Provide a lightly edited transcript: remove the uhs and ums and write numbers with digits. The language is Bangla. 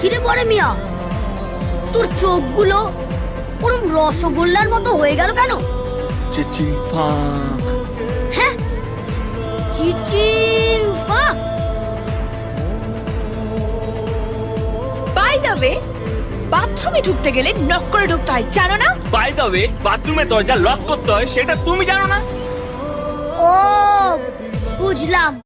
কিরে পরে মিয়া, তোর চোখগুলো ওরম রসগোল্লার মতো হয়ে গেল কেন? চিচিং ফাক। হ্যাঁ, চিচিং ফাক। বাই দ্য ওয়ে, বাথরুমে ঢুকতে গেলে নক করে ঢুকতে হয়, জানো না? বাই দ্য ওয়ে, বাথরুমে দরজা লক করতে হয় সেটা তুমি জানো না? ও বুঝলাম।